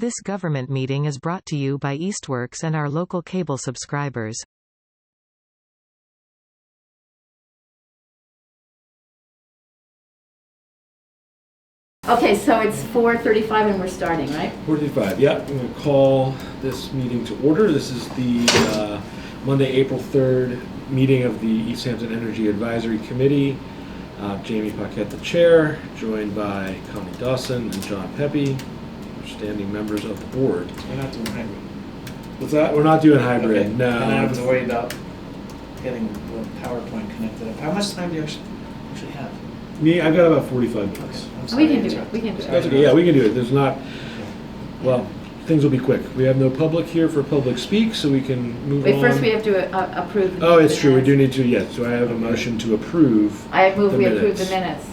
This government meeting is brought to you by Eastworks and our local cable subscribers. Okay, so it's 4:35 and we're starting, right? 4:35, yeah. I'm going to call this meeting to order. This is the Monday, April 3rd meeting of the Easthampton Energy Advisory Committee. Jamie Paquette, the chair, joined by Connie Dawson and John Pepe, standing members of the board. We're not doing hybrid. What's that? We're not doing hybrid, Okay. no. And I have to worry about getting the PowerPoint connected up. How much time do you actually have? Me, I've got about 45 minutes. I'm We sorry can to do it, interrupt. we can do That's it. okay, yeah, we can do it. There's not, well, things will be quick. We have no public here for public speak, so we can move on. Wait, first we have to approve the Oh, it's true, we do minutes. need to, yes. So I have a motion to approve. I move the we approve the minutes. minutes.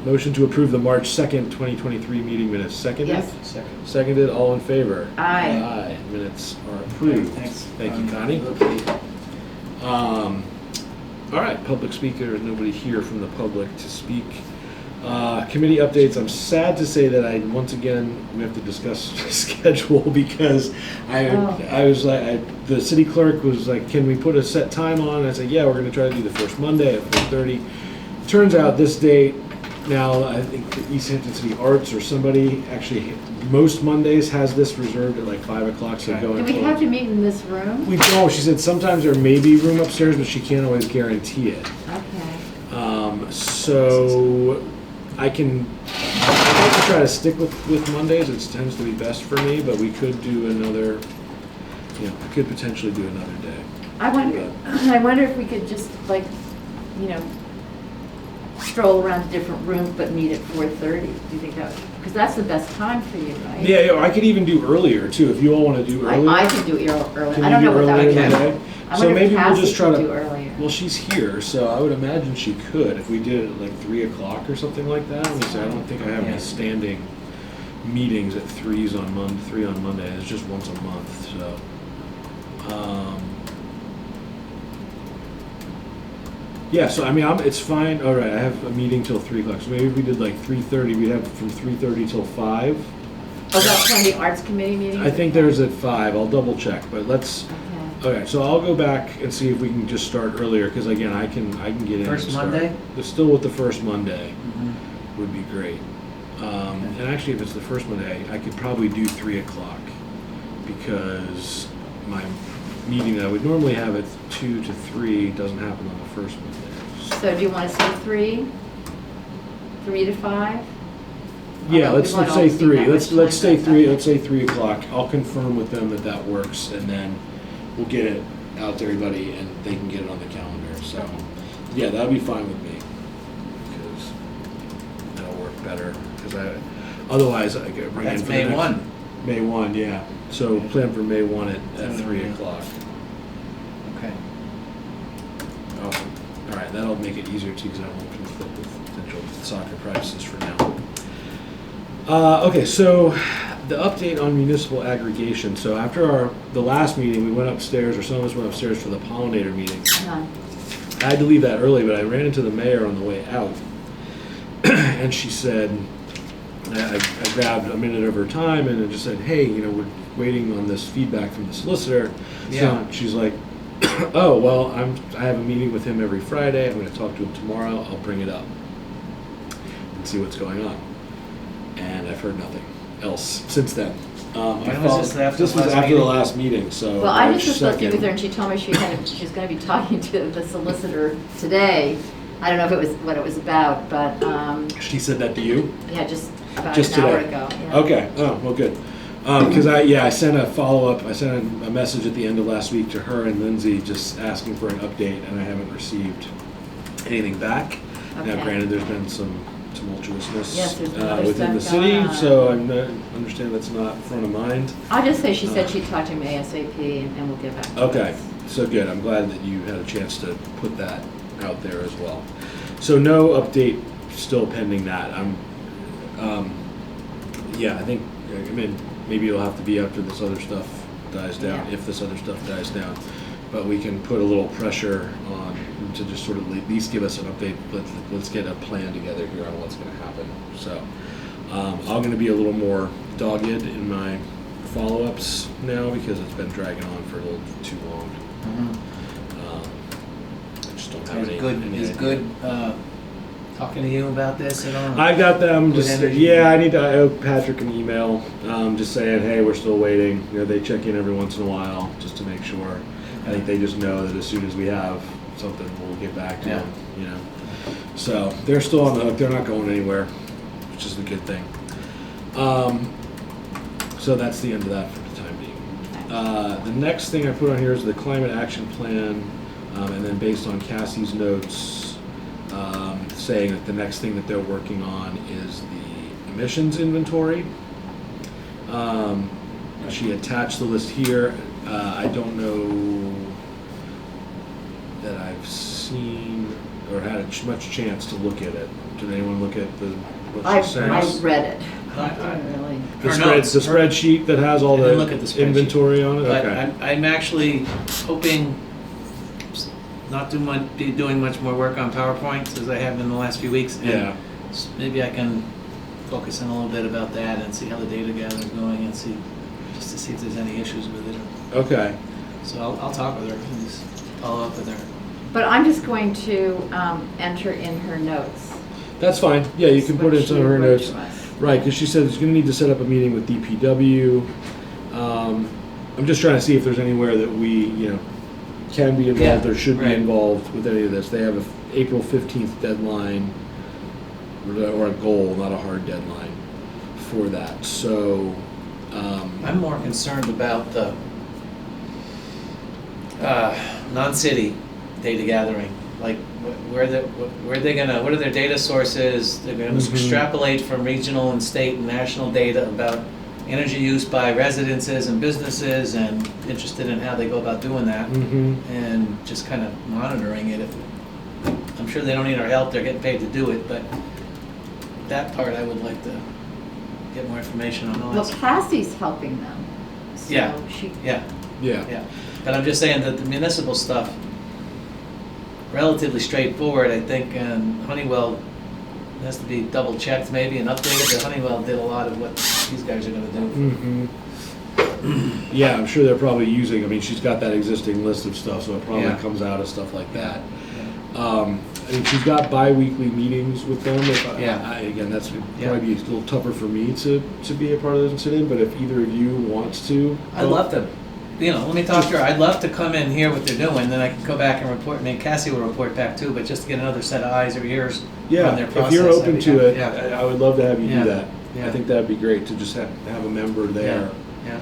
Motion to approve the March 2nd, 2023 meeting minutes. Seconded? Yes. Second. Seconded, all in favor? Aye. Aye. Minutes are approved. Thanks. Thank you, Connie. Okay. All right, public speaker, nobody here from the public to speak. Committee updates, I'm sad to say that once again, we have to discuss schedule because I was like, the city clerk was like, can we put a set time on? And I said, yeah, we're gonna try to do the first Monday at 4:30. Turns out this date, now I think the Easthampton City Arts or somebody, actually, most Mondays has this reserved at like 5 o'clock, so Okay. go Do until. we have to meet in this room? We don't, she said sometimes there may be room upstairs, but she can't always guarantee it. Okay. So I can try to stick with Mondays. It tends to be best for me, but we could do another, we could potentially do another day. I wonder if we could just like, stroll around the different rooms but meet at 4:30. Do you think that, because that's the best time for you, right? Yeah, I could even do earlier too, if you all want to do earlier. I can do early. Can I don't you know do what that earlier would in the be. day? I So wonder maybe if we'll Cassie just try could to. do earlier. Well, she's here, so I would imagine she could if we did it at like 3 o'clock or something like that. Let me see, I don't think I have any Yeah. standing meetings at 3 on Monday. It's just once a month, so. Yeah, so I mean, it's fine. All right, I have a meeting till 3 o'clock. So maybe if we did like 3:30, we'd have from 3:30 till 5. Oh, that's when the arts committee meeting? I think there's at 5. I'll double check, but let's. Okay. Okay, so I'll go back and see if we can just start earlier, because again, I can get in. First and start. Monday? Still with the first Monday Mhm. would be great. And actually, if it's the first Monday, I could probably do 3 o'clock, because my meeting that I would normally have at 2 to 3 doesn't happen on the first Monday. So do you want to say 3? 3 to 5? Yeah, Although let's we won't say always do 3. that Let's much say time, 3. but- Let's say 3 o'clock. I'll confirm with them that works, and then we'll get it out to everybody, and they can get it on the calendar. So, yeah, that'd be fine with me, because that'll work better. Because otherwise I get bring in That's for May the next- 1. May 1, yeah. So plan for May 1 at 3 Yeah. o'clock. Okay. Awesome. All right, that'll make it easier too, because I won't conflict with potential soccer practices for now. Okay, so the update on municipal aggregation. So after the last meeting, we went upstairs, or some of us went upstairs for the pollinator meeting. I had to leave that early, but I ran into the mayor on the way out, and she said, I grabbed a minute of her time and I just said, hey, we're waiting on this feedback from the solicitor. Yeah. So she's like, oh, well, I have a meeting with him every Friday. I'm going to talk to him tomorrow. I'll bring it up and see what's going on. And I've heard nothing else since then. When was this, after This the was last after the meeting? last meeting, so. Well, I March just was supposed to be 2nd. with her, and she told me she's going to be talking to the solicitor today. I don't know if it was what it was about, but She said that to you? yeah, just about Just an hour today? ago. Yeah. Okay, oh, well, good. Because I sent a follow-up, I sent a message at the end of last week to her and Lindsay just asking for an update, and I haven't received anything back. Now Okay. granted, there's been some tumultuousness Yes, there's been other within the stuff city, going on. so I understand that's not front of mind. I'll just say she said she'd talk to me ASAP, and we'll get back to Okay, us. so good, I'm glad that you had a chance to put that out there as well. So no update, still pending that. Yeah, I think, maybe it'll have to be after this other stuff dies down, Yeah. if this other stuff dies down. But we can put a little pressure on to just sort of at least give us an update. Let's get a plan together here on what's going to happen. So I'm going to be a little more dogged in my follow-ups now because it's been dragging on for a little too long. I just don't have any. Is idea. good talking to you about this at all? I got them Good just, energy? yeah, I owe Patrick an email, just saying, hey, we're still waiting. You know, they check in every once in a while just to make sure. I think they just know that as soon as we have something, we'll get back to them, you know. So they're still on the hook. They're not going anywhere, which is the good thing. So that's the end of that for the time being. The next thing I put on here is the climate action plan, and then based on Cassie's notes, saying that the next thing that they're working on is the emissions inventory. She attached the list here. I don't know that I've seen or had much chance to look at it. Did anyone look at what she sent I us? read it. I- I didn't really. The Her notes. spreadsheet that has all I didn't the look at the spreadsheet. inventory on it? But Okay. I'm actually hoping not to be doing much more work on PowerPoint as I have in the last few weeks. And Yeah. maybe I can focus in a little bit about that and see how the data gather is going and see, just to see if there's any issues with it. Okay. So I'll talk with her and just follow up with her. But I'm just going to enter in her notes. That's fine. Yeah, you can put what it in she some of her wrote notes. to us. Right, because she said she's going to need to set up a meeting with DPW. I'm just trying to see if there's anywhere that we, you know, can be involved Yeah, or should be right. involved with any of this. They have a April 15th deadline, or a goal, not a hard deadline for that. So, I'm more concerned about the non-city data gathering. Like, what are their data sources? They're gonna Mhm. extrapolate from regional and state and national data about energy use by residences and businesses, and interested in how they go about doing that, and just kind of monitoring it. I'm sure they don't need our help, they're getting paid to do it, but that part I would like to get more information on. Well, Cassie's helping them. So Yeah. She, Yeah. yeah. Yeah, but I'm just saying that the municipal stuff, relatively straightforward, I think, and Honeywell has to be double checked maybe and updated, but Honeywell did a lot of what these guys are gonna do. Yeah, I'm sure they're probably using, I mean, she's got that existing list of stuff, so it probably Yeah. comes out of stuff like that. Yeah. I mean, she's got bi-weekly meetings with them. Yeah. Again, that's would Yeah. probably be a little tougher for me to be a part of those and sit in, but if either of you wants to. I'd love to, let me talk to her, I'd love to come in here what they're doing, then I can go back and report, I mean, Cassie will report back too, but just to get another set of eyes or ears Yeah, on their if process. you're open that'd be to good. it, Yeah, I would love to have you Yeah. do that. I Yeah. think that'd be great to just have a member there yeah,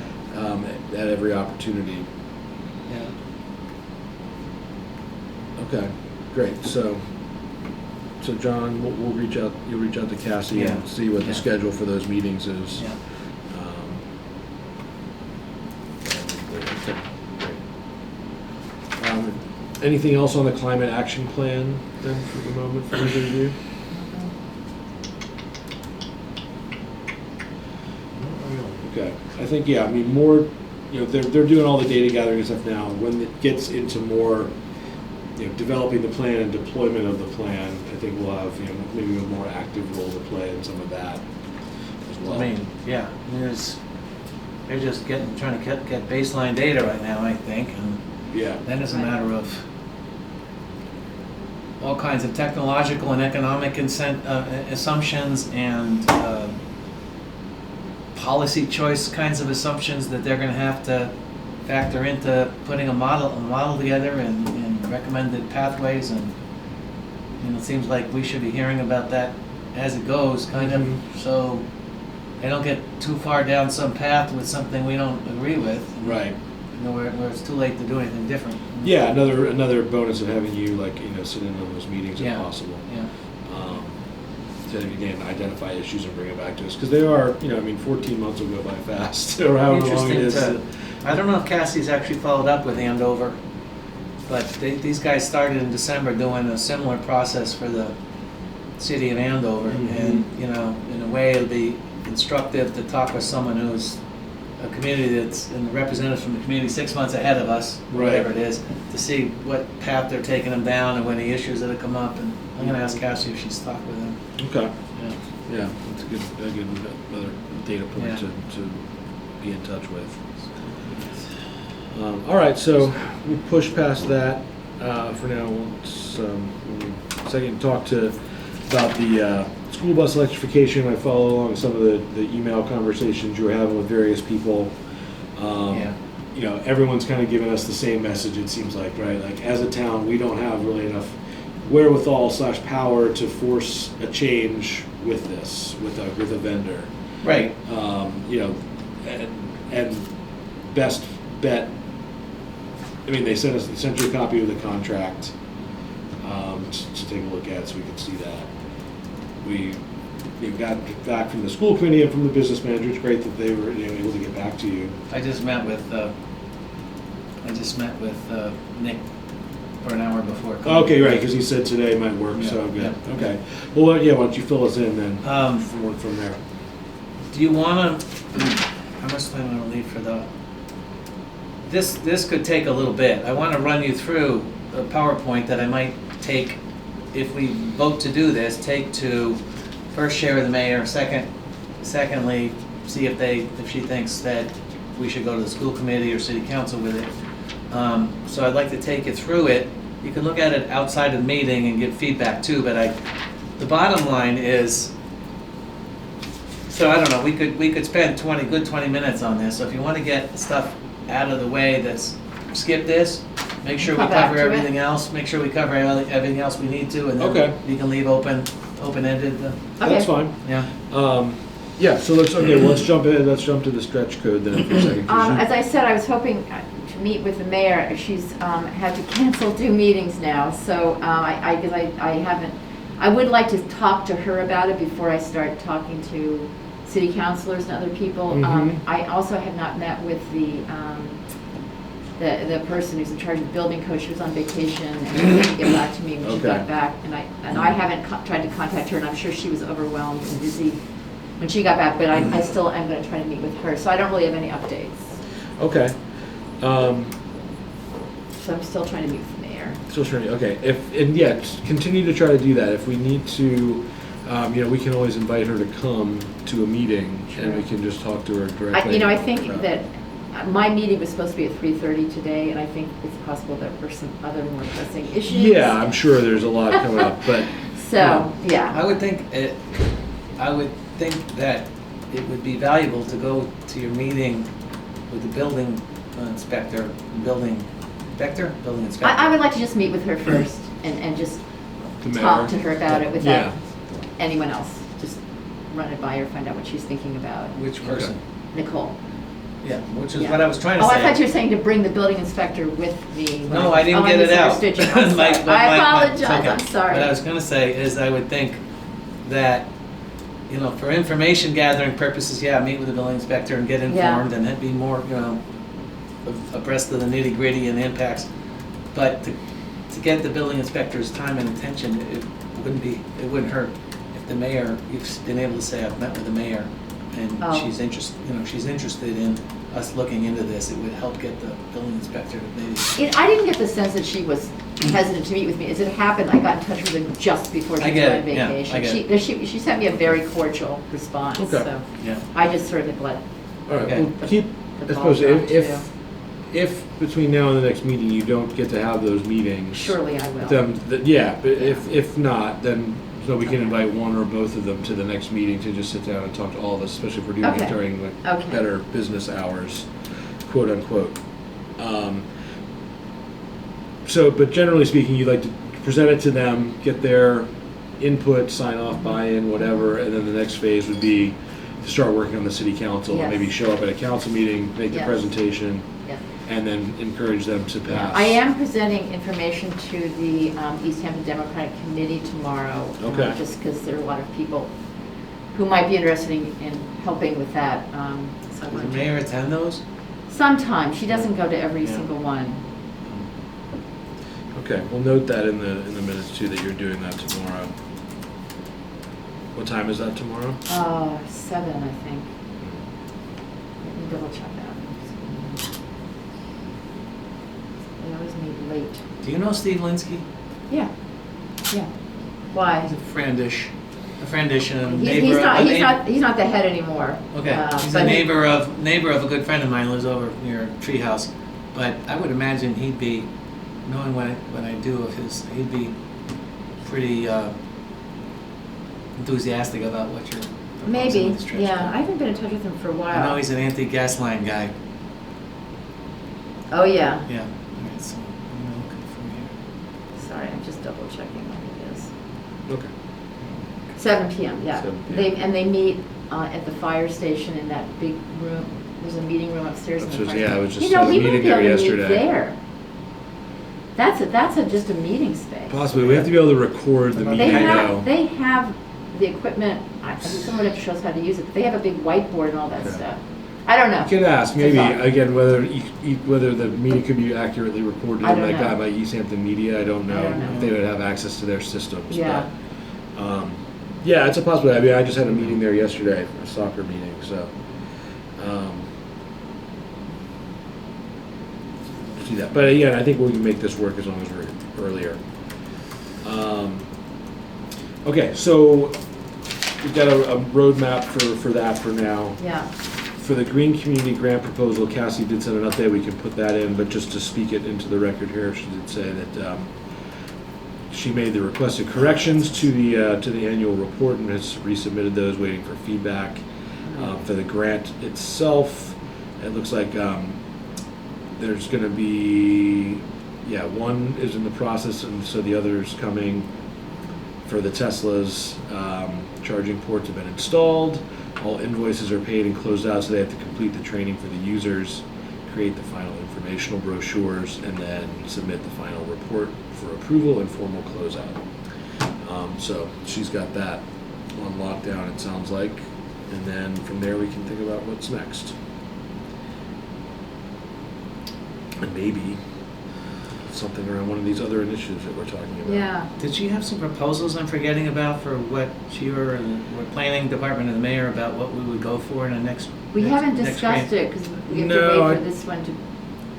at every opportunity. yeah. Okay, great. So John, we'll reach out. You'll reach out to Cassie Yeah. and see what Yeah. the schedule for those meetings is. Yeah. Okay, great. Anything else on the climate action plan then for the moment for either of you? Okay, I think, yeah, I mean, more, they're doing all the data gathering and stuff now. When it gets into more, developing the plan and deployment of the plan, I think we'll have, maybe a more active role to play in some of that as well. I mean, yeah, they're just trying to get baseline data right now, I think, and Yeah, then it's a matter of all kinds of technological and economic assumptions and policy choice kinds of assumptions that they're going to have to factor into putting a model together and recommended pathways, and it seems like we should be hearing about that as it goes, kind of, so they don't get too far down some path with something we don't agree with. right. Where it's too late to do anything different. Yeah, another bonus of having you, sit in on those meetings if Yeah. possible. Yeah. To, again, identify issues and bring it back to us. Because they are, 14 months will go by fast, or however long it is. I don't know if Cassie's actually followed up with Andover, but these guys started in December doing a similar process for the city of Andover. Mhm. And, in a way, it'll be instructive to talk with someone who's a community that's, and the representatives from the community 6 months ahead of us, Right. whatever it is, to see what path they're taking them down and what any issues that have come up. And I'm gonna ask Cassie if she's talked with them. Okay. Yeah. Yeah, that's a good another data point Yeah. to be in touch with. All right, so we'll push past that for now. Second, talk about the school bus electrification. I follow along some of the email conversations you were having with various people. You know, everyone's kind of giving us the same message, it seems like, right? Like, as a town, we don't have really enough wherewithal / power to force a change with this, with a vendor. Right. You know, and best bet, I mean, they sent you a copy of the contract to take a look at so we could see that. We got back from the school committee and from the business manager. It's great that they were able to get back to you. I just met with Nick for an hour before. Okay, right, because he said today might work, Yeah, so good. yeah. Okay. Well, yeah, why don't you fill us in then from there? Do you want to, how much time am I going to leave for the, this could take a little bit. I want to run you through a PowerPoint that I might take, if we vote to do this, take to first share with the mayor, secondly, see if she thinks that we should go to the school committee or city council with it. So I'd like to take you through it. You can look at it outside of the meeting and give feedback too, but the bottom line is, so I don't know, we could spend 20 minutes on this. So if you want to get stuff out of the way, skip this, make sure we Come back cover to it. everything else, make sure we cover everything else we need to, and then Okay. we can leave open-ended. That's fine. Yeah. Yeah, so let's jump in. Let's jump to the stretch code then for a second. As I said, I was hoping to meet with the mayor. She's had to cancel 2 meetings now, so I haven't. I would like to talk to her about it before I start talking to city councilors and other people. Mhm. I also have not met with the person who's in charge of building code. She was on vacation and she didn't get back to me when she Okay. got back, and I haven't tried to contact her, and I'm sure she was overwhelmed and busy when she got back, but I still am going to try to meet with her, so I don't really have any updates. Okay. So I'm still trying to meet with the mayor. Still trying. Okay. Just continue to try to do that. If we need to, we can always invite her to come to a meeting, and we can just talk to her directly. I think that my meeting was supposed to be at 3:30 today, and I think it's possible that there's some other more pressing issues. Yeah, I'm sure there's a lot coming up, but So, yeah. I would think that it would be valuable to go to your meeting with the building inspector. I would like to just meet with her first and just the talk mayor. to her about it Yeah. without anyone else. Just run it by her, find out what she's thinking about. Which person? Nicole. Yeah, which is Yeah. what I was trying to Oh, say. I thought you were saying to bring the building inspector with me. No, I didn't get it out. misunderstood you. I'm sorry. I apologize, okay. I'm sorry. What I was going to say is I would think that, for information gathering purposes, meet with the building inspector and get informed and then be more, abreast of the nitty gritty and the impacts. But to get the building inspector's time and attention, it wouldn't hurt if the mayor, you've been able to say, I've met with the mayor and she's interested in us looking into this. It would help get the building inspector to maybe. I didn't get the sense that she was hesitant to meet with me. As it happened, I got in touch with her just before she went on vacation. I get it. She sent me a very cordial response. Okay. So Yeah. I just sort of let All right. Okay. Well, keep. the I ball suppose drop, if between now and the next meeting you don't get to have those meetings, surely I will. But if not, then we can invite one or both of them to the next meeting to just sit down and talk to all of us, especially if we're doing it during better business hours, quote unquote. But generally speaking, you'd like to present it to them, get their input, sign off, buy-in, whatever, and then the next phase would be to start working on the city council. Yes. Maybe show up at a council meeting, make the Yes. presentation, Yes. and then encourage them to pass. I am presenting information to the Easthampton Democratic Committee tomorrow. Okay. Just because there are a lot of people who might be interested in helping with that. So I Does wanted the to- mayor attend those? Sometimes. She doesn't go to every Yeah. single one. Okay, we'll note that in the minutes too, that you're doing that tomorrow. What time is that tomorrow? 7, I think. Let me double check that. They always meet late. Do you know Steve Linsky? Yeah. Yeah. Why? He's a friendish. a friendish and a He's neighbor. he's not the head anymore. Okay, he's but a neighbor of a good friend of mine who lives over near Treehouse. But I would imagine he'd be, knowing what I do of his, he'd be pretty enthusiastic about what you're proposing Maybe, with the stretch yeah. code. I haven't been in touch with him for a while. I know he's an anti-gas line guy. Oh, yeah. Yeah. All right, so I'm looking from here. Sorry, I'm just double checking when it is. Okay. 7 p.m., yeah. 7 p.m. They meet at the fire station in that big room. There's a meeting room upstairs in the fire Yeah, I was just You know, at a we might meeting be able there to meet yesterday. there. That's just a meeting space. Possibly, we have to be able to record the They meeting now. They have the equipment, I think someone have to show us how to use it, but they have a big whiteboard and all that Okay. stuff. I don't know. You could ask, It's a maybe, thought. again, whether the meeting could be accurately recorded I don't like know. that by Easthampton Media, I don't know. I don't know. If they would have access to their systems. Yeah. But, yeah, it's a possibility. I mean, I just had a meeting there yesterday, a soccer meeting, so. See that, but again, I think we can make this work as long as we're earlier. Okay, so we've got a roadmap for that for now. Yeah. For the Green Community Grant proposal, Cassie did send an update, we can put that in, but just to speak it into the record here, she did say that she made the requested corrections to the annual report and has resubmitted those, waiting for feedback. For the grant itself, it looks like there's gonna be, one is in the process, and so the other's coming. For the Teslas, charging ports have been installed. All invoices are paid and closed out, so they have to complete the training for the users, create the final informational brochures, and then submit the final report for approval and formal closeout. So she's got that on lockdown, it sounds like. And then from there, we can think about what's next. And maybe something around one of these other initiatives that we're talking about. Yeah. Did she have some proposals I'm forgetting about for what she or the planning department and the mayor about what we would go for in the next? We haven't next discussed grant? it because we have No, to wait I- for this one to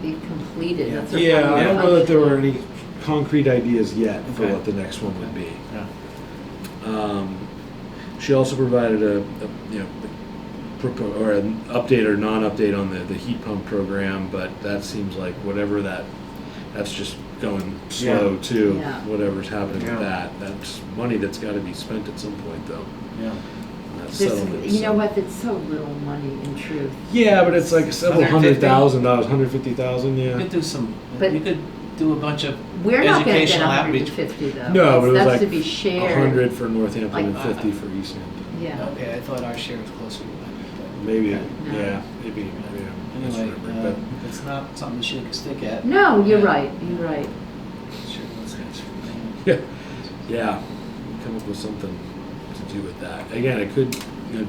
be completed. Yeah. That's our Yeah, I final don't know that there were function. any concrete ideas yet for Okay. what the next one would be. Yeah. She also provided an update or non-update on the heat pump program, but that seems like that's just going slow Yeah. too. Yeah. Whatever's happening Yeah. with that, that's money that's got to be spent at some point though. Yeah. That This- settlement. You know so- what, it's so little money in truth. Yeah, but it's like several $100,000, $150,000, You yeah. could do some, But- you could do a bunch of We're not gonna get educational outreach. 150 though. No, but it was That's like to be shared. 100 for Northampton Like- and 50 for Easthampton. Yeah. Okay, I thought our share was closer to that. Maybe, Okay. No. yeah, maybe, yeah. Anyway, But it's not something to shake a stick at. No, you're Yeah. right, you're right. Sure, let's ask for yeah, yeah, come up with something to do with that. Again, it could,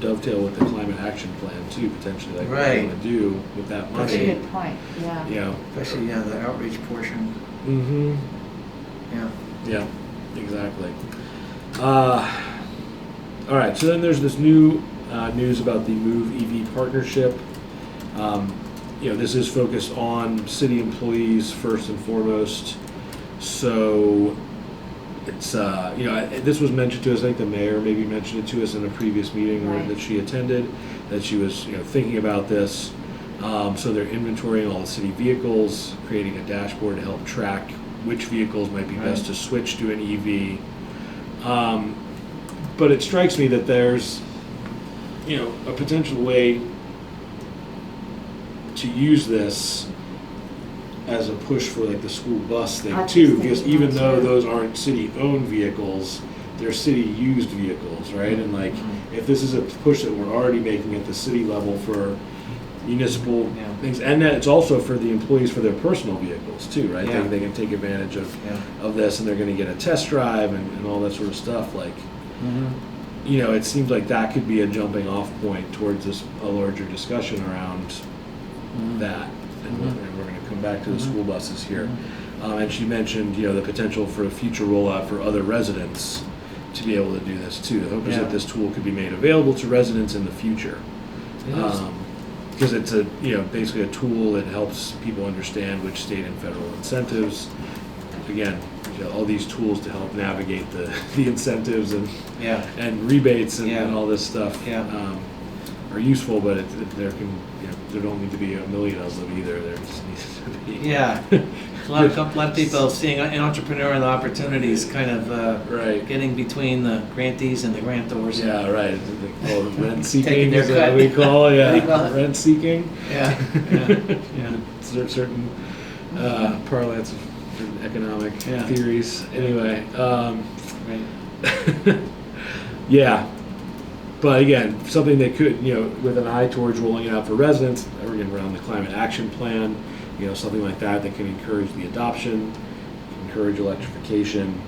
dovetail with the climate action plan too, potentially, like what Right. we want to do with that That's a money. good point, yeah. Yeah. Especially, the outreach portion, Mm-hmm. yeah. Yeah, exactly. All right, so then there's this new news about the Move EV partnership. This is focused on city employees first and foremost. So it's, this was mentioned to us, I think the mayor maybe mentioned it to us in a previous meeting Right. that she attended, that she was, thinking about this. So they're inventorying all the city vehicles, creating a dashboard to help track which vehicles might be best to switch to an EV. But it strikes me that there's, a potential way to use this as a push for like the school bus thing I was too, just because thinking even that though too. those aren't city-owned vehicles, they're city-used vehicles, right? And like, if this is a push that we're already making at the city level for municipal Yeah. things, and that it's also for the employees for their personal vehicles too, right? Yeah. They can take advantage of Yeah. this, and they're gonna get a test drive and all that sort of stuff, like, Mm-hmm. it seems like that could be a jumping off point towards a larger discussion around that. And we're going to come back to the school buses here. And she mentioned, the potential for a future rollout for other residents to be able to do this too. The hope is Yeah. that this tool could be made available to residents in the future. Because it's basically a tool that helps people understand which state and federal incentives. Again, all these tools to help navigate the incentives and Yeah. and rebates and, Yeah. and all this stuff Yeah. are useful, but there can there don't need to be a million of them either. There just needs to be Yeah. A lot of people seeing an entrepreneur and the opportunities kind of right. getting between the grantees and the grantors. Yeah, right. Rent seeking Taking their is what cut. we call What do you call yeah it? rent seeking. Yeah. Yeah. Certain parlance of certain economic Yeah. theories. Anyway, Right. yeah. But again, something that could, with an eye towards rolling it out for residents, again, around the climate action plan, something like that can encourage the adoption, encourage electrification.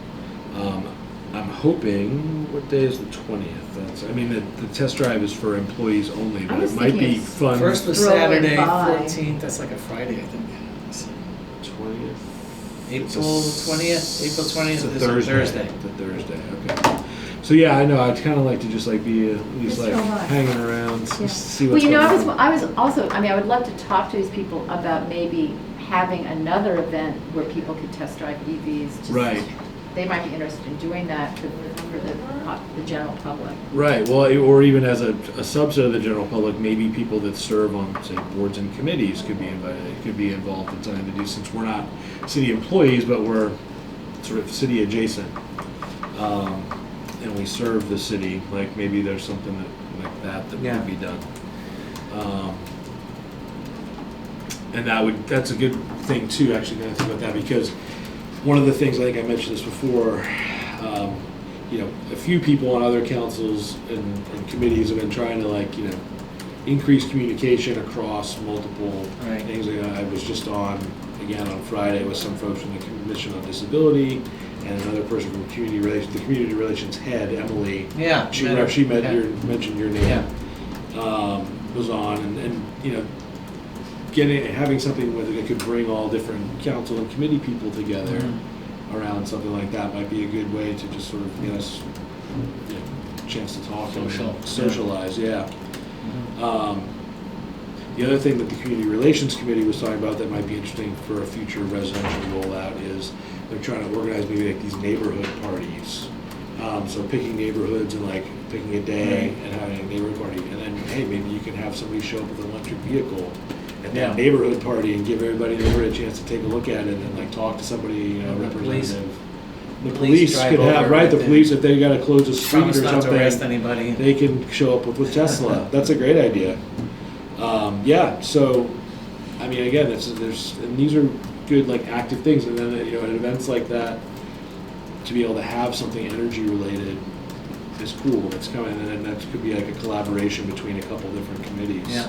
I'm hoping, what day is the 20th? The test drive is for employees only, but I was it might thinking be it's fun. First was Throw it Saturday, by. 14th. That's like a Friday, I think. 20th? April 20th. April 20th It's a is a Thursday. Thursday. It's a Thursday, okay. So yeah, I know, I'd kind of like to just be at least Just go by. hanging around, Yeah. just see Well, what's going on. I was also, I would love to talk to these people about maybe having another event where people could test drive EVs. Right. They might be interested in doing that for the general public. Right, well, or even as a subset of the general public, maybe people that serve on, say, boards and committees could be invited, could be involved in something to do, since we're not city employees, but we're sort of city adjacent. And we serve the city, like maybe there's something like that Yeah. could be done. And that's a good thing too, actually, going to think about that, because one of the things, I think I mentioned this before, a few people on other councils and committees have been trying to increase communication across multiple Right. things. I was just on Friday with some folks from the Commission on Disability and another person from Community Relations, the Community Relations head, Emily. Yeah. She yeah. mentioned your name. Yeah. Was on and having something that could bring all different council and committee people together Mhm. around something like that might be a good way to just sort of get us a chance to talk Social. and socialize. Yeah. Mhm. The other thing that the Community Relations Committee was talking about that might be interesting for a future residential rollout is they're trying to organize maybe these neighborhood parties. So picking neighborhoods and picking a day and having a neighborhood party, and then hey, maybe you can have somebody show up with an electric vehicle at that Yeah. neighborhood party and give everybody in the neighborhood a chance to take a look at it and talk to somebody, And the police- representative. The police police drive could have over right. The with police, if they got to close a street or Promise not to arrest something, anybody. they can show up with Tesla. That's a great idea. Yeah. So, again, and these are good active things, and then at events like that, to be able to have something energy related is cool. It's coming, and then that could be a collaboration between a couple different committees. Yeah.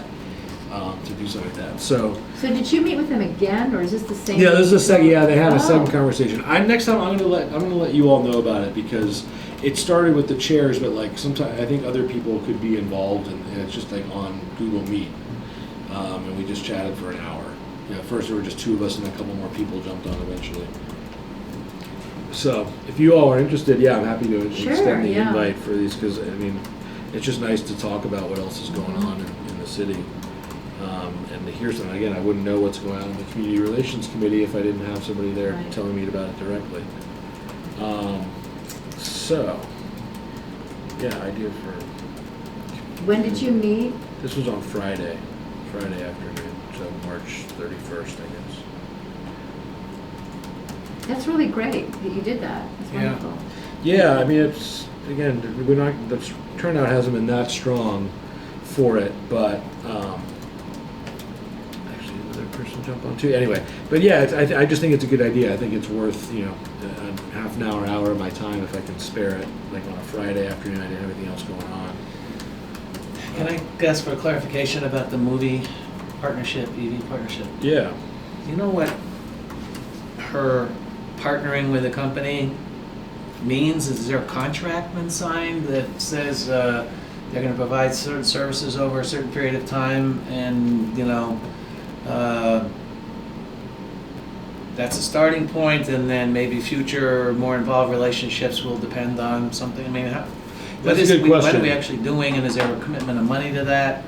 To do something like that. So did you meet with them again, or is this the same? yeah, this is a second. Yeah, they had a second Oh. conversation. Next time I'm gonna let you all know about it, because it started with the chairs, but sometimes I think other people could be involved, and it's just on Google Meet, and we just chatted for an hour. At first there were just two of us, and a couple more people jumped on eventually. So if you all are interested, yeah, I'm happy to extend the yeah. invite for these, because it's just nice to talk about what else is going on in the city. And to hear something, again, I wouldn't know what's going on in the Community Relations Committee if I didn't have somebody there Right. telling me about it directly. So, yeah, idea for, When did you meet? this was on Friday afternoon, so March 31st, I guess. That's really great that you did that. That's Yeah. wonderful. Yeah, it's, again, the turnout hasn't been that strong for it, but, actually another person jumped on too. Anyway, but yeah, I just think it's a good idea. I think it's worth, a half an hour of my time if I can spare it, on a Friday afternoon. I didn't have anything else going on. Can I ask for clarification about the movie partnership, EV partnership? Yeah. Do you know what her partnering with a company means? Is there a contract been signed that says they're going to provide certain services over a certain period of time, and that's a starting point, and then maybe future more involved relationships will depend on something? What That's a good what are question. we actually doing, and is there a commitment of money to that?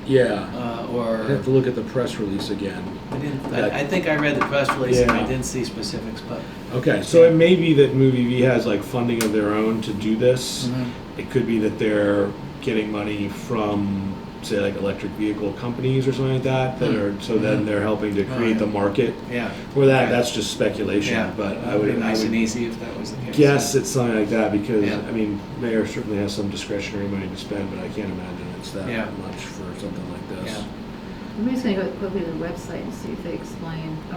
Yeah. I'd or, have to look at the press release again. I think I read the press release and I Yeah. didn't see specifics, but. Okay, so it may be that MovieV has like funding of their own to do this. Mhm. It could be that they're getting money from, say, like electric vehicle companies or something like that, that are, so then they're helping to create the market. Yeah. Or that, Okay. that's just speculation, Yeah. but I It would would, be nice I and would easy if that was the case. guess it's something like that because, Yeah. I mean, mayor certainly has some discretionary money to spend, but I can't imagine it's that Yeah. much for something like this. Yeah. I'm just gonna go quickly to the website and see if they explain, oh,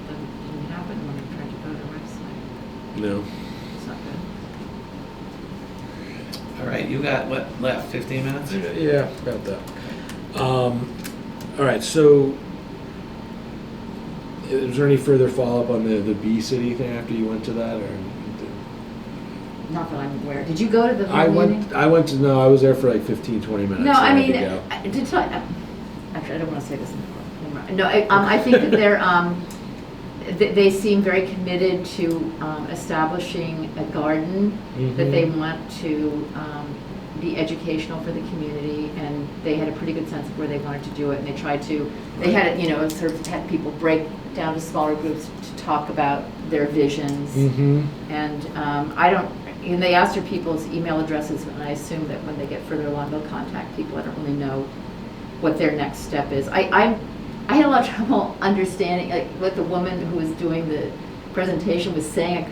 that didn't happen when I tried to go to the website. No. It's not good. All right, you got what left? 15 minutes? Yeah, about that. All right, so is there any further follow-up on the Bee City thing after you went to that, or? Not that I'm aware. Did you go to the I meeting? went to, no, I was there for like 15, 20 minutes. No, so I had mean, to go. actually, I don't want to say this in court. No, I think that they're, they seem very committed to establishing a garden, that they want to be educational for the community, and they had a pretty good sense of where they wanted to do it, and they tried to, they had it, sort of had people break down to smaller groups to talk about their visions. And and they asked for people's email addresses, and I assume that when they get further along, they'll contact people. I don't really know what their next step is. I had a lot of trouble understanding like what the woman who was doing the presentation was saying.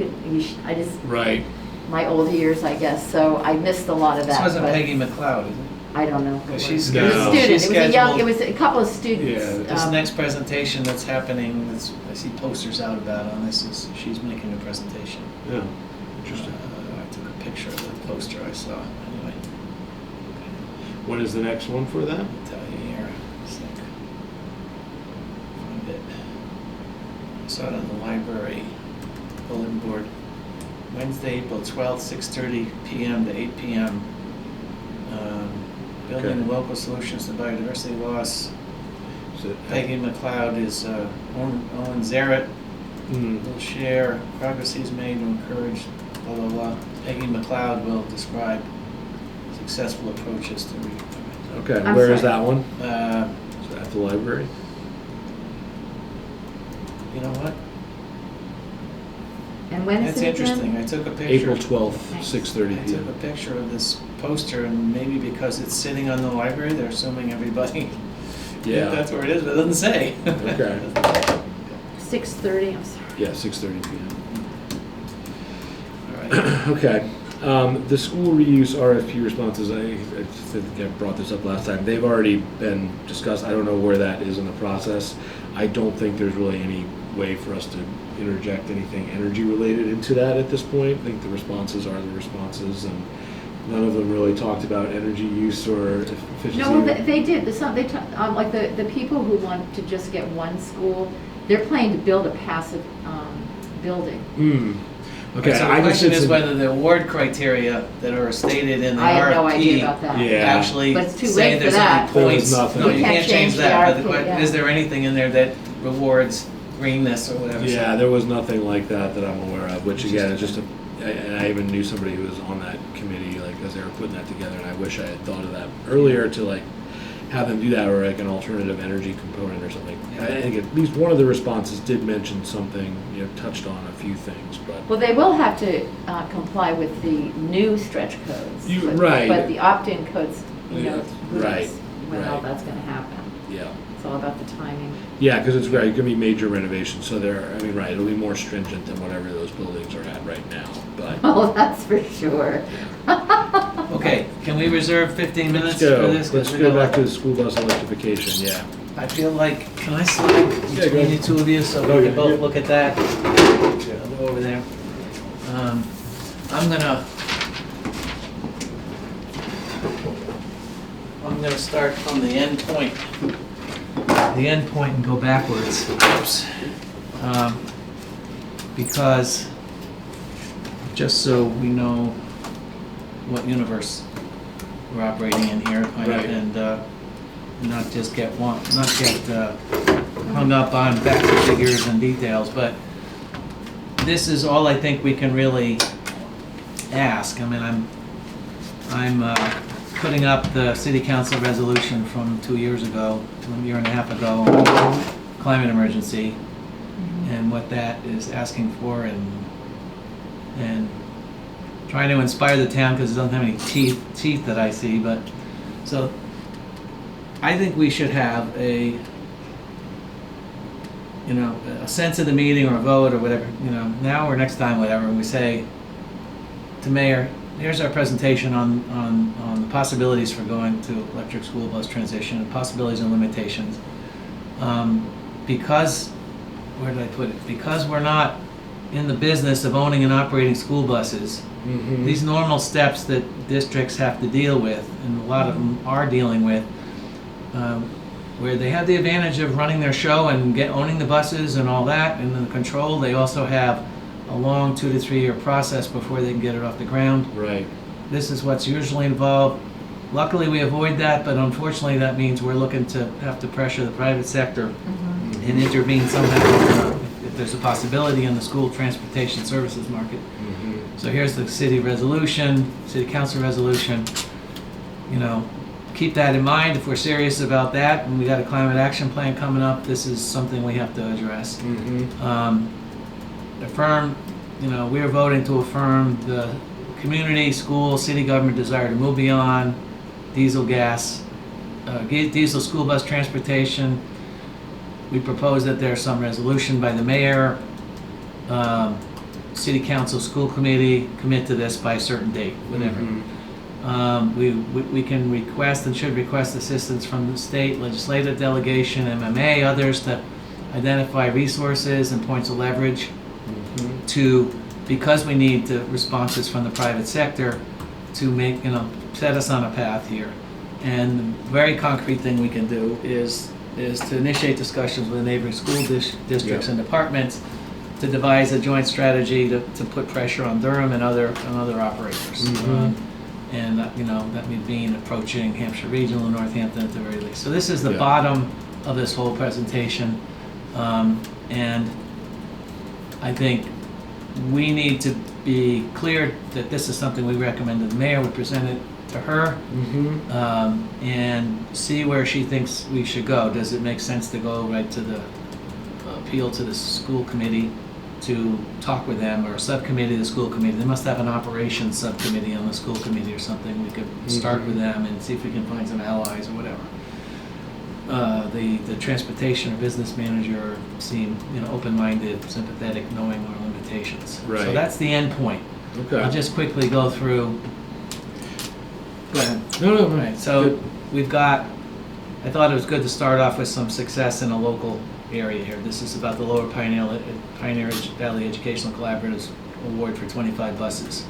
I just, Right. my old years, I guess, so I missed a lot of that. This wasn't but Peggy McLeod, is it? I don't know. Because she's No. It was a scheduled. student. She's It was a young. scheduled. It was a couple of students. Yeah, This next presentation that's happening, I see posters out about on this, she's making a presentation. Yeah, interesting. I took a picture of the poster I saw. Anyway, When is the next one for that? I'll tell you here. It's like, find it. I saw it on the library bulletin board. Wednesday, April 12th, 6:30 p.m. to 8 p.m. Building Okay. local solutions to biodiversity loss. Is it- Peggy McLeod is Owen Zarrett. Mm. Will share progress he's made to encourage blah blah blah. Peggy McLeod will describe successful approaches to Okay, I'm where is sorry. that one? uh, Is that at the library? you know what? And when is That's it again? interesting. I took a picture. April 12th, Thanks. 6:30 I took p.m. a picture of this poster, and maybe because it's sitting on the library, they're assuming everybody. Yeah. That's where it is, but it doesn't say. Okay. 6:30. I'm sorry. Yeah, 6:30 p.m. All right. Okay. The school reuse RFP responses, I think I brought this up last time. They've already been discussed. I don't know where that is in the process. I don't think there's really any way for us to interject anything energy related into that at this point. I think the responses are the responses, and none of them really talked about energy use or efficiency. No, well, they did. Like the people who want to just get one school, they're planning to build a passive building. Okay, So the I just question did is some- whether the award criteria that are stated in the I have no RFP idea about that. Yeah. actually But it's too say late for there's that. any There was points. nothing. No, You you can't can't change change the that. But the RFP, question, yeah. is there anything in there that rewards greenness or whatever? Yeah, So- there was nothing like that that I'm aware of, which again, is just and I even knew somebody who was on that committee, like, as they were putting that together, and I wish I had thought of that earlier to, like, have them do that, or like an alternative energy component or something. I think at least one of the responses did mention something, touched on a few things, but. Well, they will have to comply with the new stretch codes. Right. But the opt-in codes, Yeah, who right, knows when all right. that's going to happen. Yeah. It's all about the timing. Yeah, because it's right, it's gonna be major renovations, so right, it'll be more stringent than whatever those buildings are at right now, but. Oh, that's for sure. Okay, can we reserve 15 minutes Let's go, for this? 'Cause let's we go got- back to the school bus electrification, yeah. I feel like, can I slide Yeah, go between ahead. the two of you so Oh, we yeah, can both yeah. look at that? I'll go over there. I'm gonna start from the end point. The end point and go backwards. Oops. Because, just so we know what universe we're operating in here, Right. and not just get hung up on facts and figures and details, but this is all I think we can really ask. I mean, I'm putting up the city council resolution from 2 years ago, a year and a half ago, on climate emergency, and what that is asking for, and trying to inspire the town, because it doesn't have any teeth that I see, but, so, I think we should have a sense of the meeting or a vote or whatever, now or next time, whatever, and we say to Mayor, here's our presentation on the possibilities for going to electric school bus transition, and possibilities and limitations. Because, where did I put it? Because we're not in the business of owning and operating school buses, these normal steps that districts have to deal with, and a lot of them are dealing with, where they have the advantage of running their show and owning the buses and all that, and the control, they also have a long 2 to 3 year process before they can get it off the ground. Right. This is what's usually involved. Luckily, we avoid that, but unfortunately, that means we're looking to have to pressure the private sector and intervene somehow if there's a possibility in the school transportation services market. So here's the city resolution, city council resolution. Keep that in mind if we're serious about that, and we got a climate action plan coming up. This is something we have to address. Affirm, we are voting to affirm the community, school, city government desire to move beyond diesel diesel school bus transportation. We propose that there's some resolution by the mayor, city council, school committee, commit to this by a certain date, whatever. We can request and should request assistance from the state legislative delegation, MMA, others, to identify resources and points of leverage because we need the responses from the private sector to make, set us on a path here. And the very concrete thing we can do is to initiate discussions with the neighboring school districts and departments to devise a joint strategy to put pressure on Durham and other operators. And that would mean approaching Hampshire Regional and Northampton at the very least. So this is the bottom of this whole presentation, and I think we need to be clear that this is something we recommend to the mayor. We present it to her, and see where she thinks we should go. Does it make sense to go right to the appeal to the school committee to talk with them, or a subcommittee of the school committee? They must have an operations subcommittee on the school committee or something. We could start with them and see if we can find some allies or whatever. The transportation or business manager seemed open-minded, sympathetic, knowing our limitations. Right. So that's the end point. Okay. I'll just quickly go through. Go ahead. No. Right. So we've got. I thought it was good to start off with some success in a local area here. This is about the Lower Pioneer Valley Educational Collaboratives Award for 25 buses.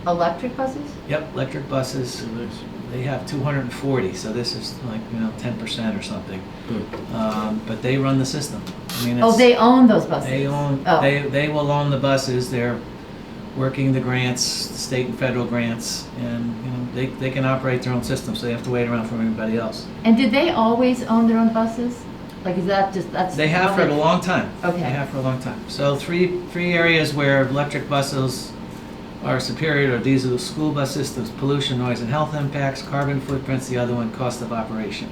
Electric buses? Yep, electric buses. They have 240, so this is like 10% or something. But they run the system. I mean, They own those buses? They own. Oh. They will own the buses. They're working the grants, state and federal grants, and they can operate their own system, so they have to wait around for everybody else. And did they always own their own buses? Like, is that that's? They have for a long time. Okay. They have for a long time. So three areas where electric buses are superior to diesel school bus systems: pollution, noise, and health impacts; carbon footprints. The other one, cost of operation.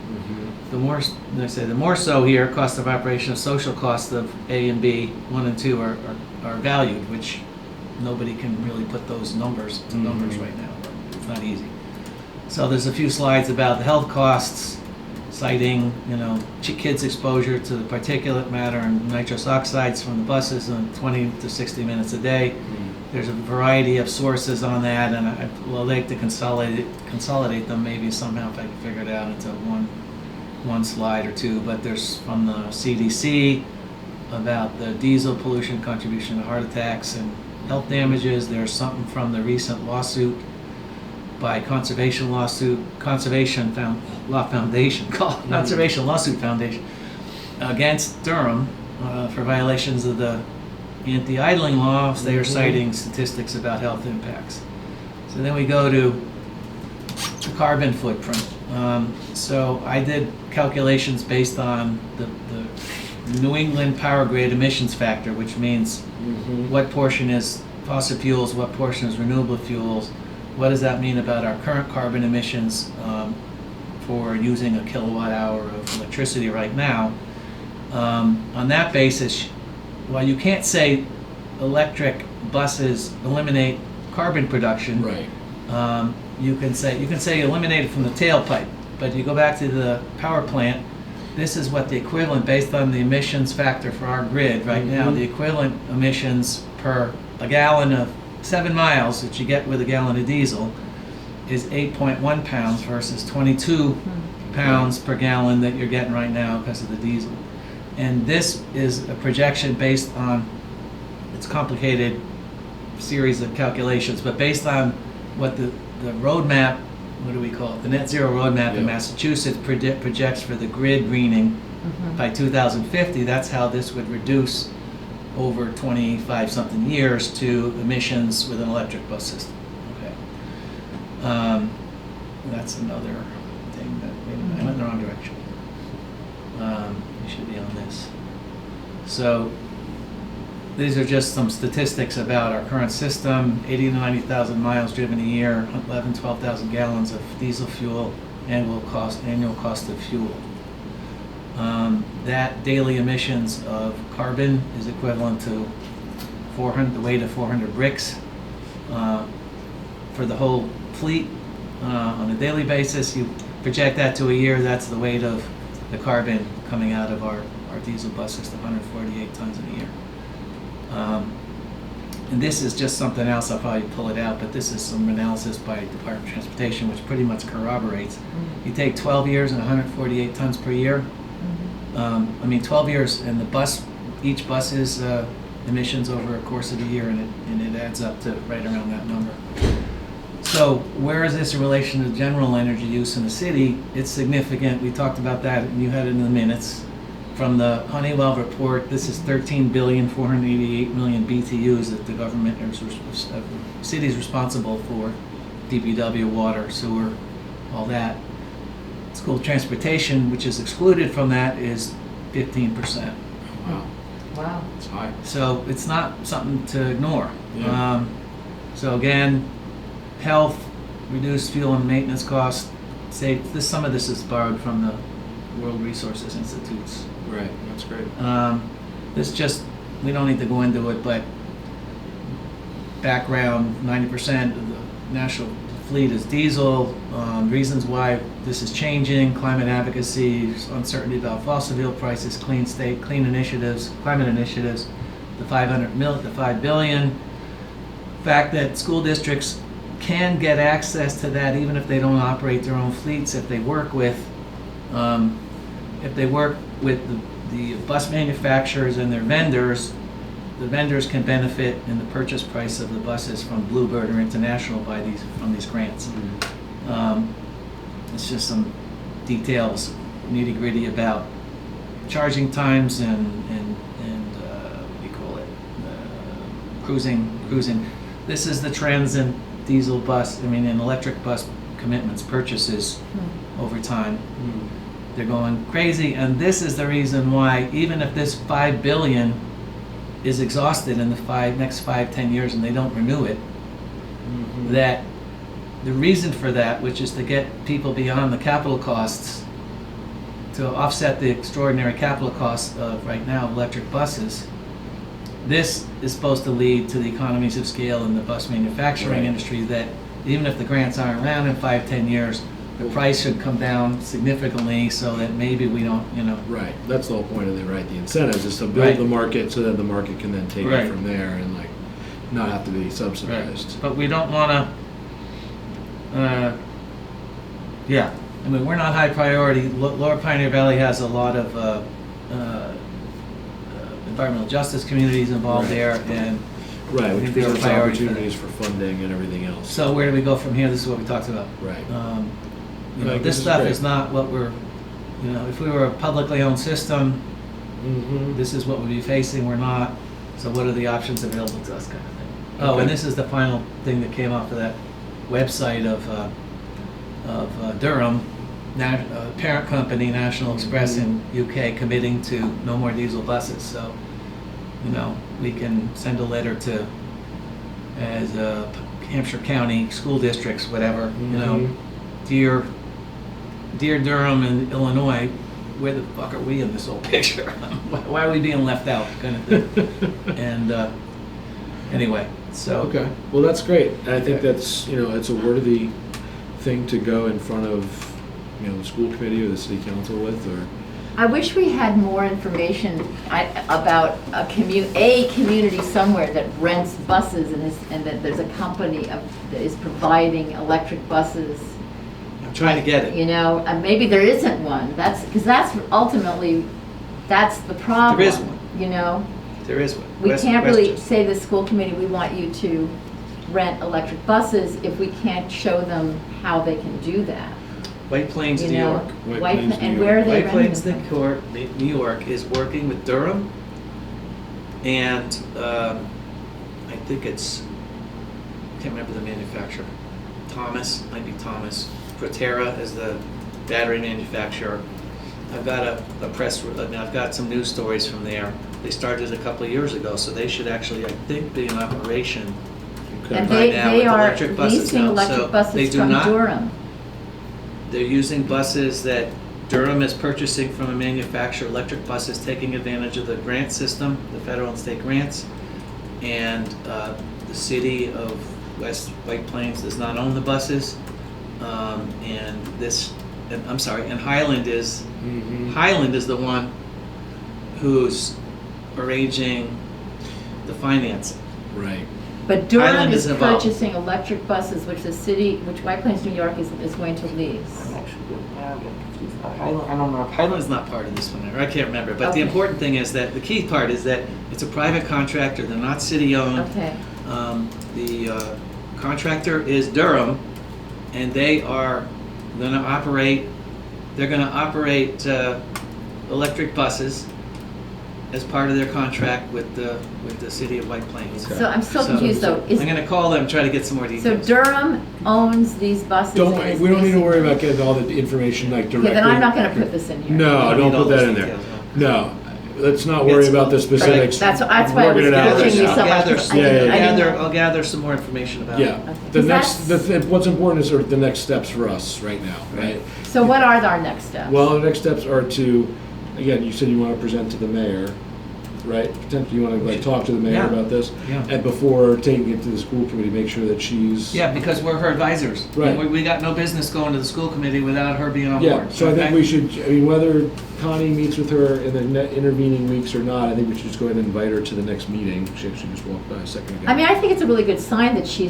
The more so here, cost of operation, social costs of A and B, 1 and 2 are valued, which nobody can really put those numbers to numbers right now. It's not easy. So there's a few slides about the health costs, citing kids' exposure to the particulate matter and nitrous oxides from the buses in 20 to 60 minutes a day. There's a variety of sources on that, and I'd like to consolidate them maybe somehow if I can figure it out into one slide or two. But there's from the CDC about the diesel pollution contribution to heart attacks and health damages. There's something from the recent lawsuit by Conservation Lawsuit Foundation against Durham for violations of the anti-idling laws. They are citing statistics about health impacts. So then we go to the carbon footprint. So I did calculations based on the New England Power Grid emissions factor, which means what portion is fossil fuels, what portion is renewable fuels, what does that mean about our current carbon emissions for using a kilowatt hour of electricity right now. On that basis, while you can't say electric buses eliminate carbon production, Right. you can say eliminate it from the tailpipe. But you go back to the power plant, this is what the equivalent, based on the emissions factor for our grid right now, the equivalent emissions per a gallon of 7 miles that you get with a gallon of diesel is 8.1 pounds versus 22 pounds per gallon that you're getting right now because of the diesel. And this is a projection based on, it's complicated series of calculations, but based on what the roadmap, what do we call it, the net zero roadmap in Massachusetts projects for the grid greening by 2050, that's how this would reduce over 25 something years to emissions with an electric bus system. Okay. That's another thing that, wait a minute, I went in the wrong direction. You should be on this. So these are just some statistics about our current system. 80 to 90,000 miles driven a year, 11, 12,000 gallons of diesel fuel, annual cost of fuel. That daily emissions of carbon is equivalent to the weight of 400 bricks for the whole fleet on a daily basis. You project that to a year, that's the weight of the carbon coming out of our diesel bus system, 148 tons in a year. And this is just something else, I'll probably pull it out, but this is some analysis by Department of Transportation which pretty much corroborates. You take 12 years and 148 tons per year. 12 years, and each bus's emissions over a course of a year, and it adds up to right around that number. So where is this in relation to general energy use in the city? It's significant. We talked about that, and you had it in the minutes. From the Honeywell report, this is 13,488,000,000 BTUs that the government city is responsible for, DPW, water, sewer, all that. School transportation, which is excluded from that, is 15%. Wow. Wow. It's high. So it's not something to ignore. Yeah. So again, health, reduced fuel and maintenance costs. Some of this is borrowed from the World Resources Institute's. Right. That's great. We don't need to go into it, but background, 90% of the national fleet is diesel. Reasons why this is changing: climate advocacy, uncertainty about fossil fuel prices, clean state, climate initiatives, the $5 billion. Fact that school districts can get access to that even if they don't operate their own fleets. If they work with the bus manufacturers and their vendors, the vendors can benefit in the purchase price of the buses from Bluebird or International from these grants. It's just some details, nitty gritty about charging times and what do you call it, cruising. This is the trends in in electric bus commitments, purchases over time. They're going crazy, and this is the reason why, even if this $5 billion is exhausted in the next 5-10 years and they don't renew it, that the reason for that, which is to get people beyond the capital costs, to offset the extraordinary capital costs of right now electric buses, this is supposed to lead to the economies of scale in the bus manufacturing industry, that even if the grants aren't around in 5-10 years, the price should come down significantly so that maybe we don't, Right. That's the whole point of the incentives is to build the market so that the market can then take it from there and not have to be subsidized. But we don't want to, we're not high priority. Lower Pioneer Valley has a lot of environmental justice communities involved there, and Right, which think they're a presents priority opportunities for funding and everything else. so where do we go from here? This is what we talked about. Right. This this is stuff great. is not what we're, if we were a publicly owned system, this is what we'd be facing. We're not. So what are the options available to us, kind of thing. Oh, and this is the final thing that came off of that website of Durham, parent company, National Express in UK, committing to no more diesel buses. So, we can send a letter to, as Hampshire County school districts, whatever, you know, dear Durham and Illinois, where the fuck are we in this whole picture? Why are we being left out, kind of thing? And anyway, so. Okay, well, that's great. And I think that's, you know, it's a worthy thing to go in front of, you know, the school committee or the city council with, or. I wish we had more information about a community somewhere that rents buses and that there's a company that is providing electric buses. I'm trying to get it. You know, and maybe there isn't one. Because that's ultimately, that's the problem. There is one. You know? There is one. We can't really say to the school committee, we want you to rent electric buses if we can't show them how they can do that. White Plains, You New know? York. White Plains, New And York. where are they White renting Plains, them from? New York is working with Durham, and I think it's, I can't remember the manufacturer. Thomas, might be Thomas. Proterra is the battery manufacturer. I've got a press, I've got some news stories from there. They started a couple of years ago, so they should actually, I think, be in operation And right now they with are electric buses leasing now. So electric they buses do from not- Durham. They're using buses that Durham is purchasing from a manufacturer, electric buses, taking advantage of the grant system, the federal and state grants. And the city of West White Plains does not own the buses. And Highland is the one who's arranging the financing. Right. But Durham Highland is is involved. purchasing electric buses, which White Plains, New York is going to lease. I'm actually confused. I don't know if Highland's not part of this one, or I can't remember. But the Okay. important thing is that the key part is that it's a private contractor. They're not city-owned. Okay. The contractor is Durham, and they are going to operate. They're going to operate electric buses as part of their contract with the city of White Plains. Okay. So I'm still confused though. I'm going to call them, try to get some more So details. Durham owns these buses? and is We don't need to leasing worry them? about getting all the information like directly. Okay, then I'm not going to put this in here. No, You don't need all put that those in there. details, No, let's not worry about the specifics. That's why I was Working it out confusing you right so now. much. Gather, 'Cause I didn't know. I'll gather some more information about it. Yeah, Okay. the 'Cause next, what's important is sort of the next steps for us right now, right? So what are our next steps? Well, the next steps are to, again, you said you want to present to the mayor, right? Potentially you want to like talk to the mayor Yeah. about this. Yeah. And before taking it to the school committee, make sure that she's. Yeah, because we're her advisors. Right. We got no business going to the school committee without her being on Yeah, board. so I think okay? we should, I mean, whether Connie meets with her in the intervening weeks or not, I think we should just go ahead and invite her to the next meeting. She actually just walked by a second ago. I mean, I think it's a really good sign that she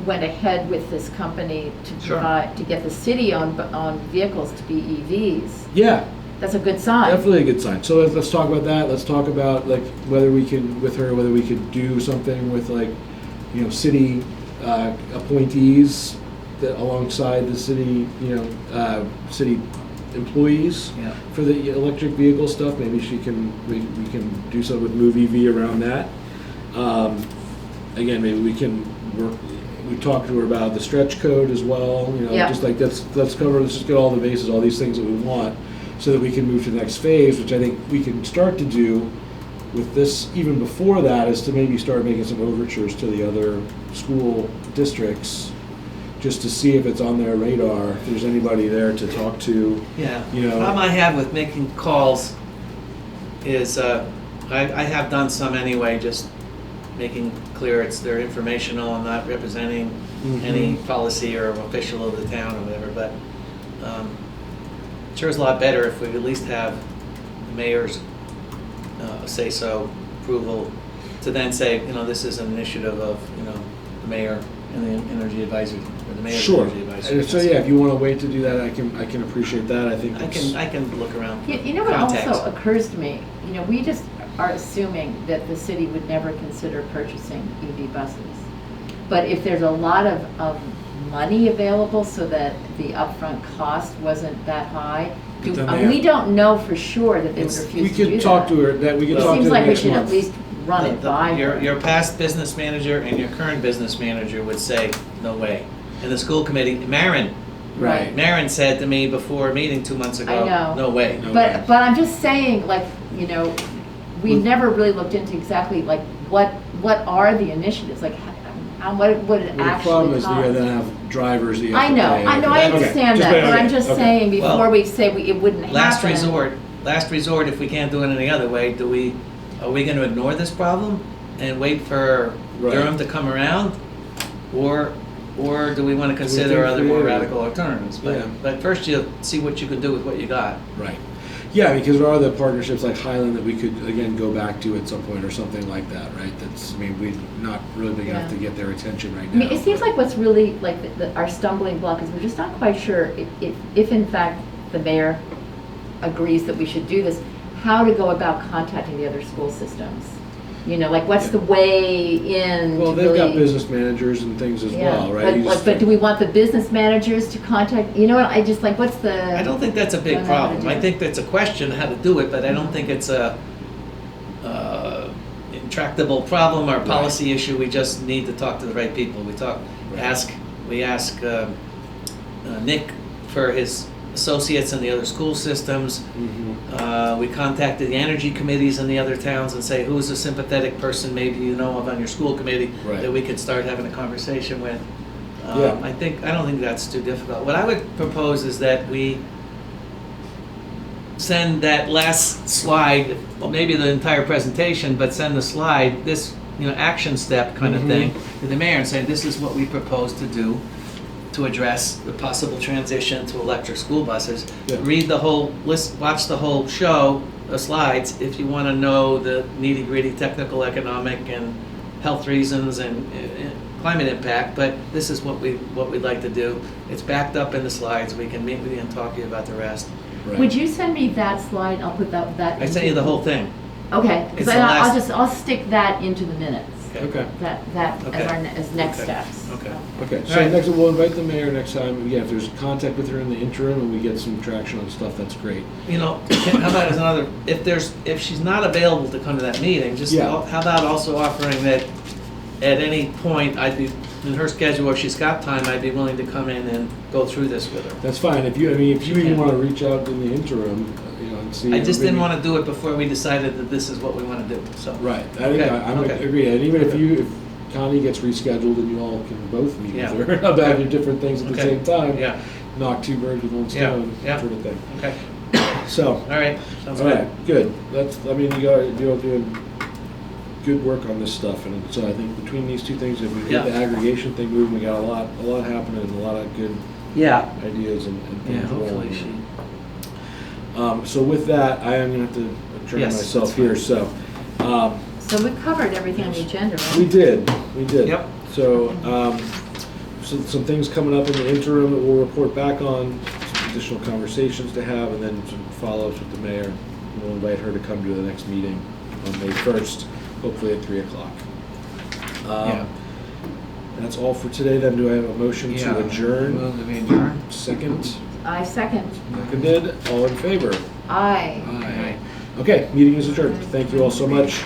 went ahead with this company to Sure. provide, to get the city on vehicles to be EVs. Yeah, That's a good sign. definitely a good sign. So let's talk about that. Let's talk about like whether we can, with her, whether we could do something with like, you know, city appointees that alongside the city, you know, city employees Yeah. for the electric vehicle stuff. Maybe we can do something with Move EV around that. Again, maybe we can work. We talked to her about the stretch code as well. You know, Yeah. just like let's just get all the bases, all these things that we want, so that we can move to the next phase, which I think we can start to do with this. Even before that, is to maybe start making some overtures to the other school districts, just to see if it's on their radar, if there's anybody there to talk to. Yeah. You know. The problem I have with making calls is, I have done some anyway, just making clear they're informational and not representing any policy or official of the town or whatever, but sure is a lot better if we at least have the mayor's say-so, approval, to then say, you know, this is an initiative of, you know, the mayor and the energy advisory, or the mayor's Sure. energy advisory. So yeah, if you want to wait to do that, I can appreciate that. I think I can look around. You know what Contacts. also occurs to me? You know, we just are assuming that the city would never consider purchasing EV buses. But if there's a lot of money available so that the upfront cost wasn't that high, But then we don't know for sure that they would refuse we to do that. could talk to her. That we could It talk to seems her like we next should at month. least run it by her. Your past business manager and your current business manager would say, no way. And the school committee, Maren said to me before a meeting 2 months ago, I know. no way. No. But I'm just saying, like, you know, we never really looked into exactly like what are the initiatives, like what would it Well, the actually problem is that you cost? then have drivers that you I have to know, pay. I know, I Okay, understand just that, pay- but I'm okay, just okay. saying, before Well, we say it wouldn't happen. Last resort, if we can't do it any other way, are we gonna ignore this problem and wait for Right. Durham to come around? Or do we wanna consider think other more creative? radical alternatives? Yeah. But first you see what you can do with what you got. Right. Yeah, because there are the partnerships like Highland that we could, again, go back to at some point or something like that, right? That's, I mean, we're not really big enough to Yeah. get their attention right I now. mean, it seems but- like what's really, like, our stumbling block is we're just not quite sure if in fact the mayor agrees that we should do this, how to go about contacting the other school systems. You know, like, what's Yeah. the way in Well, to they've got really- business managers and things as Yeah, well, right? You just- but do we want the business managers to contact, you know what, I just like, what's the? I don't think that's a big Don't know how to problem. do I it. think that's a question how to do it, but I don't think it's a intractable problem or policy issue. We just need to talk to the right people. We ask Nick for his associates in the other school systems. Mhm. We contacted the energy committees in the other towns and say, who's a sympathetic person maybe you know of on your school committee Right. that we could start having a conversation with. Yeah. I don't think that's too difficult. What I would propose is that we send that last slide, well, maybe the entire presentation, but send the slide, this, action step kind of Mhm. thing to the mayor and say, this is what we propose to do to address the possible transition to electric school buses. Yeah. Read the whole list, watch the whole show, the slides, if you want to know the nitty-gritty technical, economic, and health reasons and climate impact, but this is what we'd like to do. It's backed up in the slides. We can meet with you and talk to you about the rest. Right. Would you send me that slide? I'll put that. I sent you the whole thing. Okay, because It's the last- I'll stick that into the minutes. Okay. That Okay. as next Okay. steps. Okay. Okay, All so right. next, we'll invite the mayor next time. Yeah, if there's contact with her in the interim and we get some traction on stuff, that's great. How about as another, if she's not available to come to that meeting, just Yeah. how about also offering that at any point, I'd be, in her schedule, if she's got time, I'd be willing to come in and go through this with her. That's fine. If you even Yeah. want to reach out in the interim, and see. I just didn't maybe- want to do it before we decided that this is what we want to do, so. Right. Okay, I'm okay. agree. And even if Connie gets rescheduled and you all can both meet Yeah. with her about your different things at the Okay. same time, Yeah, knock two birds with one Yeah, stone, yeah. sort of thing. okay, So, all right, sounds all good. right, good. You're all doing good work on this stuff, and so I think between these two things, if we Yeah. get the aggregation thing moving, we got a lot happening, and a lot of good Yeah, ideas and yeah, things hopefully rolling. she, So with that, I am gonna have to adjourn Yes, myself that's here, so, So we covered everything on the agenda, right? we did. Yep. So, some things coming up in the interim that we'll report back on, some additional conversations to have, and then some follow-ups with the mayor. We'll invite her to come to the next meeting on May 1st, hopefully at 3 o'clock. Yeah. That's all for today, then. Do I have a motion to adjourn? Move to adjourn. Second, I second. seconded, all in favor? Aye. Aye. Okay, meeting is adjourned. Thank you all so much.